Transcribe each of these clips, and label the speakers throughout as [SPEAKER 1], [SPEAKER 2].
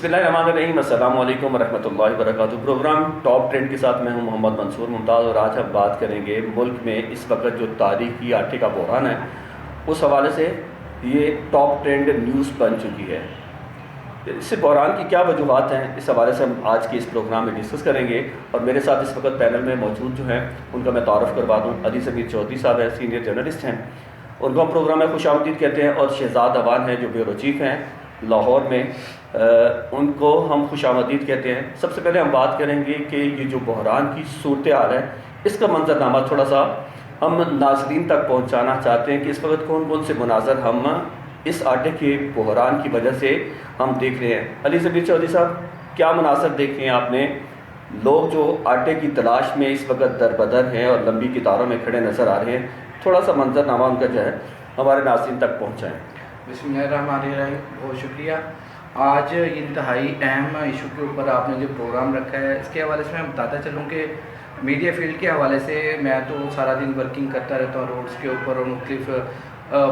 [SPEAKER 1] بسم اللہ الرحمن الرحیم، السلام علیکم ورحمۃ اللہ وبرکاتہ۔ پروگرام ٹاپ ٹرینڈ کے ساتھ میں ہوں محمد منصور ممتاز، اور آج ہم بات کریں گے ملک میں اس وقت جو تاریخی آٹے کا بحران ہے اس حوالے سے یہ ٹاپ ٹرینڈ نیوز بن چکی ہے۔ اس بحران کی کیا وجوہات ہیں، اس حوالے سے ہم آج کے اس پروگرام میں ڈسکس کریں گے۔ اور میرے ساتھ اس وقت پینل میں موجود جو ہیں ان کا میں تعارف کروا دوں۔ علی ضمیر چودھری صاحب ہیں، سینئر جرنلسٹ ہیں، ان کو ہم پروگرام میں خوش آمدید کہتے ہیں، اور شہزاد اوان ہیں جو بیورو چیف ہیں لاہور میں، ان کو ہم خوش آمدید کہتے ہیں۔ سب سے پہلے ہم بات کریں گے کہ یہ جو بحران کی صورتحال ہے اس کا منظرنامہ تھوڑا سا ہم ناظرین تک پہنچانا چاہتے ہیں کہ اس وقت کون کون سے مناظر ہم اس آٹے کے بحران کی وجہ سے ہم دیکھ رہے ہیں۔ علی ضمیر چودھری صاحب، کیا مناظر دیکھے ہیں آپ نے؟ لوگ جو آٹے کی تلاش میں اس وقت در بدر ہیں اور لمبی قطاروں میں کھڑے نظر آ رہے ہیں، تھوڑا سا منظرنامہ ان کا جو ہے ہمارے ناظرین تک پہنچائیں۔
[SPEAKER 2] بسم اللہ الرحمن الرحیم، بہت شکریہ۔ آج انتہائی اہم ایشو کے اوپر آپ نے جو پروگرام رکھا ہے، اس کے حوالے سے میں بتاتا چلوں کہ میڈیا فیلڈ کے حوالے سے میں تو سارا دن ورکنگ کرتا رہتا ہوں روڈز کے اوپر، اور مختلف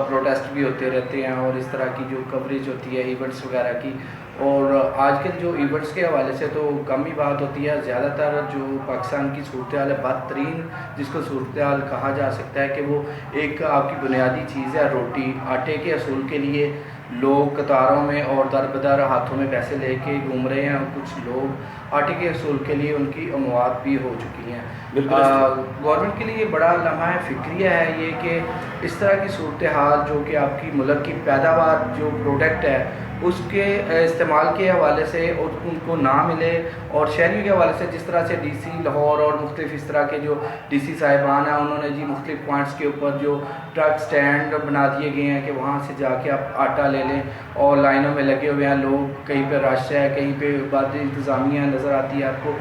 [SPEAKER 2] پروٹیسٹ بھی ہوتے رہتے ہیں اور اس طرح کی جو کوریج ہوتی ہے ایونٹس وغیرہ کی۔ اور آج کل جو ایونٹس کے حوالے سے تو کم ہی بات ہوتی ہے، زیادہ تر جو پاکستان کی صورتحال ہے، بدترین جس کو صورتحال کہا جا سکتا ہے کہ وہ ایک آپ کی بنیادی چیز ہے روٹی۔ آٹے کے حصول کے لیے لوگ قطاروں میں اور در بدر ہاتھوں میں پیسے لے کے گھوم رہے ہیں، اور کچھ لوگ آٹے کے حصول کے لیے ان کی اموات بھی ہو چکی ہیں۔ گورنمنٹ کے لیے بڑا لمحہ فکریہ ہے یہ کہ اس طرح کی صورتحال جو کہ آپ کی ملک کی پیداوار جو پروڈکٹ ہے اس کے استعمال کے حوالے سے اور ان کو نہ ملے، اور شہریوں کے حوالے سے جس طرح سے ڈی سی لاہور اور مختلف اس طرح کے جو ڈی سی صاحبان ہیں انہوں نے جی مختلف پوائنٹس کے اوپر جو ٹرک سٹینڈ بنا دیے گئے ہیں کہ وہاں سے جا کے آپ آٹا لے لیں، اور لائنوں میں لگے ہوئے ہیں لوگ، کہیں پہ رش ہے، کہیں پہ بعض انتظامیہ نظر آتی ہے آپ کو۔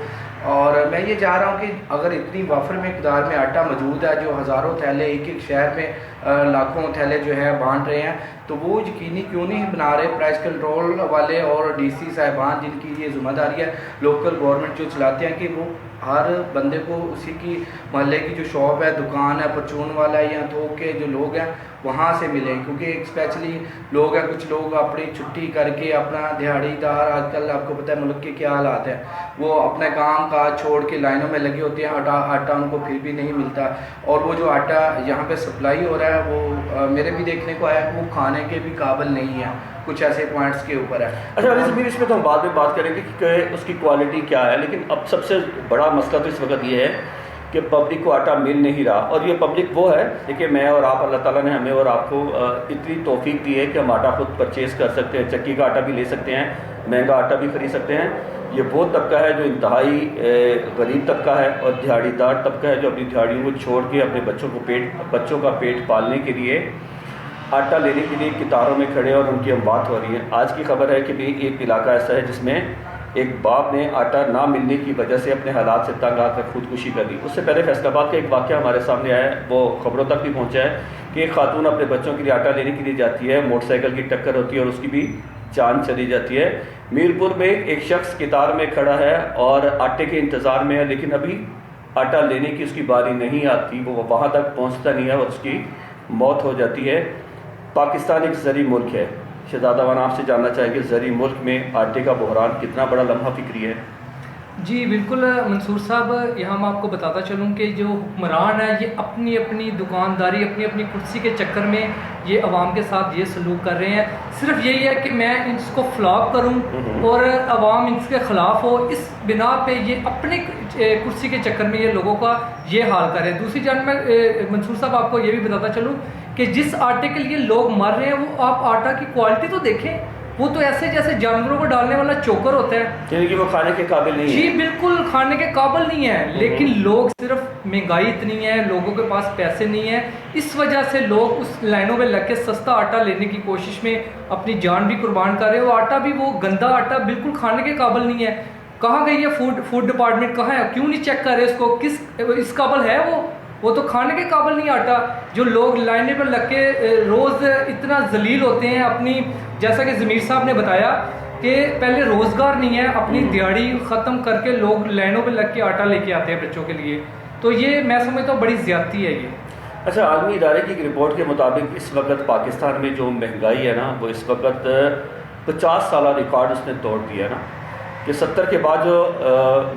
[SPEAKER 2] اور میں یہ چاہ رہا ہوں کہ اگر اتنی وافر مقدار میں آٹا موجود ہے، جو ہزاروں تھیلے ایک ایک شہر میں لاکھوں تھیلے جو ہے بانٹ رہے ہیں، تو وہ یقینی کیوں نہیں بنا رہے پرائس کنٹرول والے اور ڈی سی صاحبان جن کی یہ ذمہ داری ہے، لوکل گورنمنٹ جو چلاتے ہیں، کہ وہ ہر بندے کو اسی کی محلے کی جو شاپ ہے، دکان ہے، پرچون والا ہے یا تھوک کے جو لوگ ہیں وہاں سے ملیں، کیونکہ اسپیشلی لوگ ہیں کچھ لوگ اپنی چھٹی کر کے اپنا دیہڑی دار، آج کل آپ کو پتہ ہے ملک کے کیا حالات ہیں، وہ اپنے کام کاج چھوڑ کے لائنوں میں لگے ہوتے ہیں، آٹا ان کو پھر بھی نہیں ملتا، اور وہ جو آٹا یہاں پہ سپلائی ہو رہا ہے وہ میرے بھی دیکھنے کو آیا کہ وہ کھانے کے بھی قابل نہیں ہے، کچھ ایسے پوائنٹس کے اوپر ہے۔
[SPEAKER 1] اچھا علی ضمیر، اس میں تو ہم بعد میں بات کریں گے کہ اس کی کوالٹی کیا ہے، لیکن اب سب سے بڑا مسئلہ تو اس وقت یہ ہے کہ پبلک کو آٹا مل نہیں رہا، اور یہ پبلک وہ ہے دیکھیے، میں اور آپ، اللہ تعالیٰ نے ہمیں اور آپ کو اتنی توفیق دی ہے کہ ہم آٹا خود پرچیز کر سکتے ہیں، چکی کا آٹا بھی لے سکتے ہیں، مہنگا آٹا بھی خرید سکتے ہیں۔ یہ وہ طبقہ ہے جو انتہائی غریب طبقہ ہے اور دیہڑی دار طبقہ ہے جو اپنی دیہڑیوں کو چھوڑ کے اپنے بچوں کا پیٹ پالنے کے لیے آٹا لینے کے لیے قطاروں میں کھڑے، اور ان کی اموات ہو رہی ہیں۔ آج کی خبر ہے کہ بھی ایک علاقہ ایسا ہے جس میں ایک باپ نے آٹا نہ ملنے کی وجہ سے اپنے حالات سے تنگ آ کر خودکشی کر دی۔ اس سے پہلے فیصل آباد کا ایک واقعہ ہمارے سامنے آیا ہے، وہ خبروں تک بھی پہنچا ہے کہ ایک خاتون اپنے بچوں کے لیے آٹا لینے کے لیے جاتی ہے، موٹر سائیکل کی ٹکر ہوتی ہے اور اس کی بھی جان چلی جاتی ہے۔ میرپور میں ایک شخص قطار میں کھڑا ہے اور آٹے کے انتظار میں ہے، لیکن ابھی آٹا لینے کی اس کی باری نہیں آتی، وہ وہاں تک پہنچتا نہیں ہے اور اس کی موت ہو جاتی ہے۔ پاکستان ایک زرعی ملک ہے، شہزاد اوان آپ سے جاننا چاہیں گے زرعی ملک میں آٹے کا بحران کتنا بڑا لمحہ فکری ہے؟
[SPEAKER 3] جی بالکل منصور صاحب، یہاں میں آپ کو بتاتا چلوں کہ جو حکمران ہے یہ اپنی اپنی دکانداری، اپنی اپنی کرسی کے چکر میں یہ عوام کے ساتھ یہ سلوک کر رہے ہیں۔ صرف یہی ہے کہ میں اس کو فلاپ کروں اور عوام اس کے خلاف ہو، اس بنا پہ یہ اپنی کرسی کے چکر میں یہ لوگوں کا یہ حال کر رہے ہیں۔ دوسری جانب میں منصور صاحب آپ کو یہ بھی بتاتا چلوں کہ جس آٹے کے لیے لوگ مر رہے ہیں، وہ آپ آٹا کی کوالٹی تو دیکھیں، وہ تو ایسے جیسے جانوروں کو ڈالنے والا چوکر ہوتا ہے،
[SPEAKER 1] یعنی کہ وہ کھانے کے قابل نہیں ہے۔
[SPEAKER 3] جی بالکل کھانے کے قابل نہیں ہے، لیکن لوگ صرف مہنگائی اتنی ہے، لوگوں کے پاس پیسے نہیں ہیں، اس وجہ سے لوگ اس لائنوں میں لگ کے سستا آٹا لینے کی کوشش میں اپنی جان بھی قربان کر رہے ہیں۔ وہ آٹا بھی وہ گندا آٹا بالکل کھانے کے قابل نہیں ہے۔ کہاں گئی ہے فوڈ ڈپارٹمنٹ، کہاں ہے؟ کیوں نہیں چیک کر رہے اس کو؟ اس قابل ہے وہ تو کھانے کے قابل نہیں آٹا۔ جو لوگ لائنیں پر لگ کے روز اتنا ذلیل ہوتے ہیں اپنی، جیسا کہ ضمیر صاحب نے بتایا کہ پہلے روزگار نہیں ہے، اپنی دیہڑی ختم کر کے لوگ لائنوں پہ لگ کے آٹا لے کے آتے ہیں بچوں کے لیے، تو یہ میں سمجھتا ہوں بڑی زیادتی ہے یہ۔
[SPEAKER 1] اچھا، عالمی ادارے کی ایک رپورٹ کے مطابق اس وقت پاکستان میں جو مہنگائی ہے نا، وہ اس وقت 50 سالہ ریکارڈ اس نے توڑ دیا نا کہ 70 کے بعد جو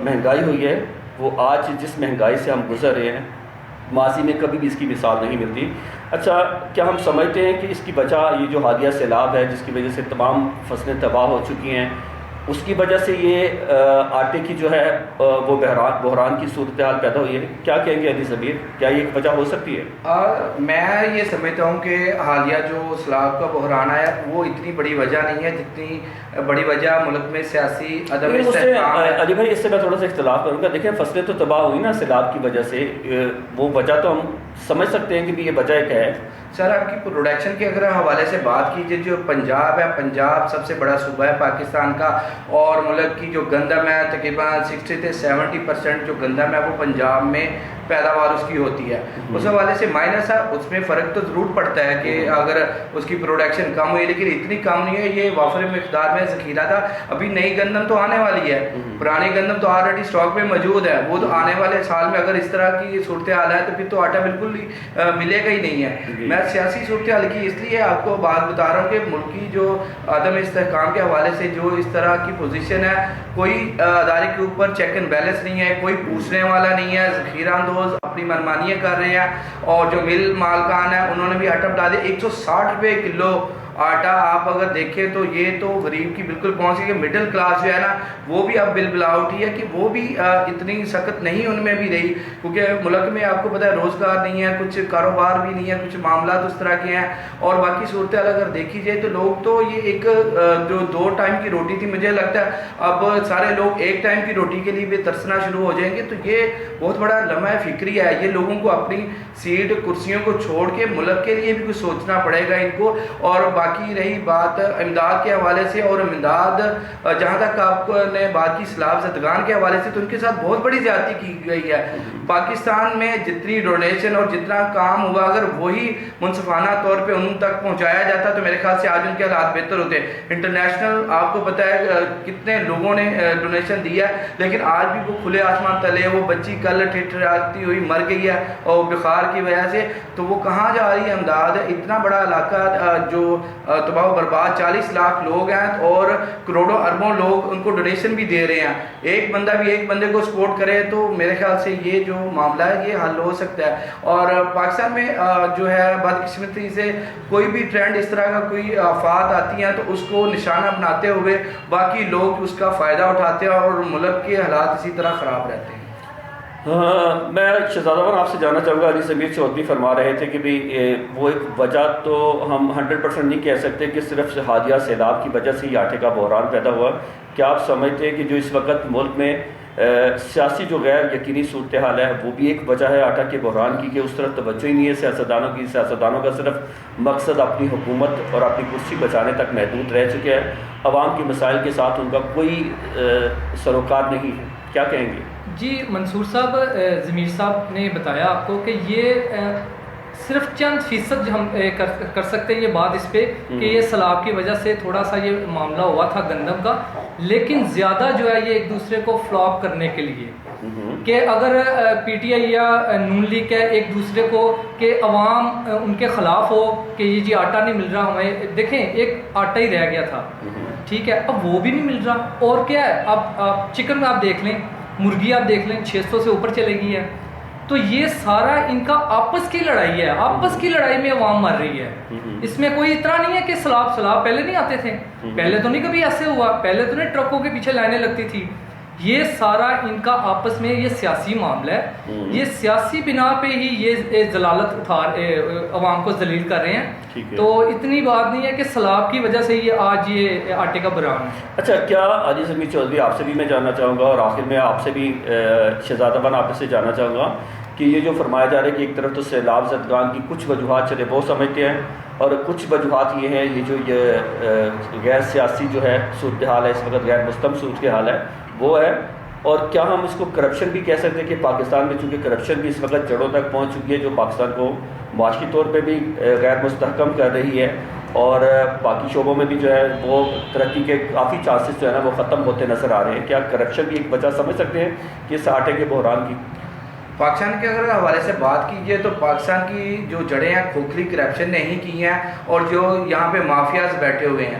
[SPEAKER 1] مہنگائی ہوئی ہے وہ آج جس مہنگائی سے ہم گزر رہے ہیں ماضی میں کبھی بھی اس کی مثال نہیں ملتی. اچھا کیا ہم سمجھتے ہیں کہ اس کی وجہ یہ جو حالیہ سیلاب ہے جس کی وجہ سے تمام فصلیں تباہ ہو چکی ہیں اس کی وجہ سے یہ آٹے کی جو ہے وہ بحران کی صورتحال پیدا ہوئی ہے؟ کیا کہیں گے علی ضمیر، کیا یہ ایک وجہ ہو سکتی ہے؟
[SPEAKER 2] میں یہ سمجھتا ہوں کہ حالیہ جو سیلاب کا بحران آیا وہ اتنی بڑی وجہ نہیں ہے جتنی بڑی وجہ ملک میں سیاسی عدم استحکام ہے.
[SPEAKER 1] علی بھائی اس سے میں تھوڑا سا اختلاف کروں گا. دیکھیں فصلیں تو تباہ ہوئی نا سیلاب کی وجہ سے، وہ وجہ تو ہم سمجھ سکتے ہیں کہ بھی یہ وجہ ایک ہے.
[SPEAKER 2] سر آپ کی پروڈکشن کے اگر حوالے سے بات کیجیے، جو پنجاب ہے، پنجاب سب سے بڑا صوبہ ہے پاکستان کا، اور ملک کی جو گندم ہے تقریباً 60 سے 70% جو گندم ہے وہ پنجاب میں پیداوار اس کی ہوتی ہے. اس حوالے سے مائنس ہے، اس میں فرق تو ضرور پڑتا ہے کہ اگر اس کی پروڈکشن کم ہوئی، لیکن اتنی کم نہیں ہے. یہ وافر مقدار میں ذخیرہ تھا. ابھی نئی گندم تو آنے والی ہے، پرانی گندم تو آلریڈی اسٹاک میں موجود ہے. وہ تو آنے والے سال میں اگر اس طرح کی صورتحال ہے تو پھر تو آٹا بالکل ملے گا ہی نہیں ہے. میں سیاسی صورتحال کی اس لیے آپ کو بات بتا رہا ہوں کہ ملکی جو عدم استحکام کے حوالے سے جو اس طرح کی پوزیشن ہے، کوئی ادارے کے اوپر چیک اینڈ بیلنس نہیں ہے، کوئی پوچھنے والا نہیں ہے. ذخیرہ اندوز اپنی منمانیاں کر رہے ہیں، اور جو مل مالکان ہیں انہوں نے بھی آٹا بتا دیا. 160 روپے کلو آٹا آپ اگر دیکھیں تو یہ تو غریب کی بالکل پہنچ گئی. مڈل کلاس جو ہے نا وہ بھی اب بل بلاؤٹی ہے کہ وہ بھی اتنی سخت نہیں ان میں بھی رہی، کیونکہ ملک میں آپ کو پتہ ہے روزگار نہیں ہے، کچھ کاروبار بھی نہیں ہے، کچھ معاملات اس طرح کے ہیں. اور باقی صورتحال اگر دیکھی جائے تو لوگ تو یہ ایک جو 2 ٹائم کی روٹی تھی، مجھے لگتا ہے اب سارے لوگ 1 ٹائم کی روٹی کے لیے بھی ترسنا شروع ہو جائیں گے. تو یہ بہت بڑا لمحہ فکری ہے. یہ لوگوں کو اپنی سیٹ کرسیوں کو چھوڑ کے ملک کے لیے بھی کچھ سوچنا پڑے گا ان کو. اور باقی رہی بات امداد کے حوالے سے، اور امداد جہاں تک آپ نے بات کی سیلاب زدگان کے حوالے سے، تو ان کے ساتھ بہت بڑی زیادتی کی گئی ہے. پاکستان میں جتنی ڈونیشن اور جتنا کام ہوا اگر وہی منصفانہ طور پہ ان تک پہنچایا جاتا تو میرے خیال سے آج ان کے حالات بہتر ہوتے. انٹرنیشنل آپ کو پتہ ہے کتنے لوگوں نے ڈونیشن دیا ہے، لیکن آج بھی وہ کھلے آسمان تلے. وہ بچی کل ٹھٹھراتی ہوئی مر گئی ہے اور بخار کی وجہ سے، تو وہ کہاں جا رہی ہے امداد؟ اتنا بڑا علاقہ جو تباہ و برباد، 40 لاکھ لوگ ہیں اور کروڑوں اربوں لوگ ان کو ڈونیشن بھی دے رہے ہیں. ایک بندہ بھی ایک بندے کو سپورٹ کرے تو میرے خیال سے یہ جو معاملہ ہے یہ حل ہو سکتا ہے. اور پاکستان میں جو ہے بدقسمتی سے کوئی بھی ٹرینڈ اس طرح کا کوئی آفات آتی ہیں تو اس کو نشانہ بناتے ہوئے باقی لوگ اس کا فائدہ اٹھاتے ہیں اور ملک کے حالات اسی طرح خراب رہتے ہیں.
[SPEAKER 1] میں شہزادہ خان آپ سے جاننا چاہوں گا، علی ضمیر چودھری فرما رہے تھے کہ بھی وہ ایک وجہ تو ہم 100% نہیں کہہ سکتے کہ صرف حالیہ سیلاب کی وجہ سے ہی آٹے کا بحران پیدا ہوا. کیا آپ سمجھتے ہیں کہ جو اس وقت ملک میں سیاسی جو غیر یقینی صورتحال ہے وہ بھی ایک وجہ ہے آٹا کے بحران کی، کہ اس طرف توجہ ہی نہیں ہے سیاستدانوں کی؟ سیاستدانوں کا صرف مقصد اپنی حکومت اور اپنی کرسی بچانے تک محدود رہ چکے ہیں، عوام کے مسائل کے ساتھ ان کا کوئی سروکار نہیں ہے. کیا کہیں گے؟
[SPEAKER 3] جی منصور صاحب، ضمیر صاحب نے بتایا آپ کو کہ یہ صرف چند فیصد ہم کر سکتے ہیں یہ بات اس پہ کہ یہ سیلاب کی وجہ سے تھوڑا سا یہ معاملہ ہوا تھا گندم کا، لیکن زیادہ جو ہے یہ ایک دوسرے کو فلاپ کرنے کے لیے کہ اگر پی ٹی آئی یا نون لیگ ہے ایک دوسرے کو کہ عوام ان کے خلاف ہو کہ یہ جی آٹا نہیں مل رہا ہمیں. دیکھیں ایک آٹا ہی رہ گیا تھا، ٹھیک ہے، اب وہ بھی نہیں مل رہا. اور کیا ہے، اب چکن میں آپ دیکھ لیں، مرغی آپ دیکھ لیں 600 سے اوپر چلے گئی ہے. تو یہ سارا ان کا آپس کی لڑائی ہے، آپس کی لڑائی میں عوام مر رہی ہے. اس میں کوئی اتنا نہیں ہے کہ سیلاب پہلے نہیں آتے تھے، پہلے تو نہیں کبھی ایسے ہوا، پہلے تو نہیں ٹرکوں کے پیچھے لائنیں لگتی تھی. یہ سارا ان کا آپس میں یہ سیاسی معاملہ ہے. یہ سیاسی بنا پہ ہی یہ ضلالت اٹھا عوام کو ذلیل کر رہے ہیں. تو اتنی بات نہیں ہے کہ سیلاب کی وجہ سے یہ آج یہ آٹے کا بحران ہے.
[SPEAKER 1] اچھا، کیا علی ضمیر چودھری آپ سے بھی میں جاننا چاہوں گا، اور آخر میں آپ سے بھی شہزادہ بن آپ سے جاننا چاہوں گا کہ یہ جو فرمایا جا رہا ہے کہ ایک طرف تو سیلاب زدگان کی کچھ وجوہات چلے وہ سمجھتے ہیں، اور کچھ وجوہات یہ ہیں یہ جو یہ غیر سیاسی جو ہے صورتحال ہے اس وقت، غیر مستحکم صورتحال ہے وہ ہے. اور کیا ہم اس کو کرپشن بھی کہہ سکتے ہیں کہ پاکستان میں چونکہ کرپشن بھی اس وقت جڑوں تک پہنچ چکی ہے جو پاکستان کو معاشی طور پہ بھی غیر مستحکم کر رہی ہے، اور باقی شعبوں میں بھی جو ہے وہ ترقی کے کافی چانسز جو ہے نا وہ ختم ہوتے نظر آ رہے ہیں. کیا کرپشن بھی ایک وجہ سمجھ سکتے ہیں کہ اس آٹے کے بحران کی؟
[SPEAKER 2] پاکستان کے اگر حوالے سے بات کیجیے تو پاکستان کی جو جڑیں ہیں کھوکھلی کرپشن نے ہی کی ہیں، اور جو یہاں پہ مافیاز بیٹھے ہوئے ہیں.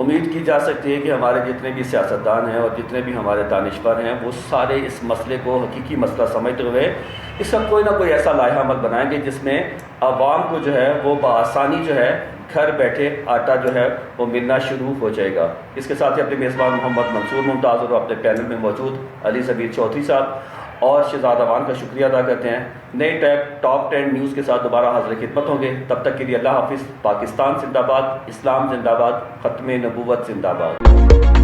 [SPEAKER 1] امید کی جا سکتی ہے کہ ہمارے جتنے بھی سیاستدان ہیں اور جتنے بھی ہمارے دانشور ہیں وہ سارے اس مسئلے کو حقیقی مسئلہ سمجھتے ہوئے اس کا کوئی نہ کوئی ایسا لائحہ عمل بنائیں گے جس میں عوام کو جو ہے وہ بآسانی جو ہے گھر بیٹھے آٹا جو ہے وہ ملنا شروع ہو جائے گا۔ اس کے ساتھ ہی اپنے میزبان محمد منصور ممتاز اور اپنے پینل میں موجود علی زبیر چودھری صاحب اور شہزاد اوان کا شکریہ ادا کرتے ہیں۔ نئے ٹاپ 10 نیوز کے ساتھ دوبارہ حاضر خدمت ہوں گے، تب تک کے لیے اللہ حافظ۔ پاکستان زندہ باد، اسلام زندہ باد، ختم نبوت زندہ باد۔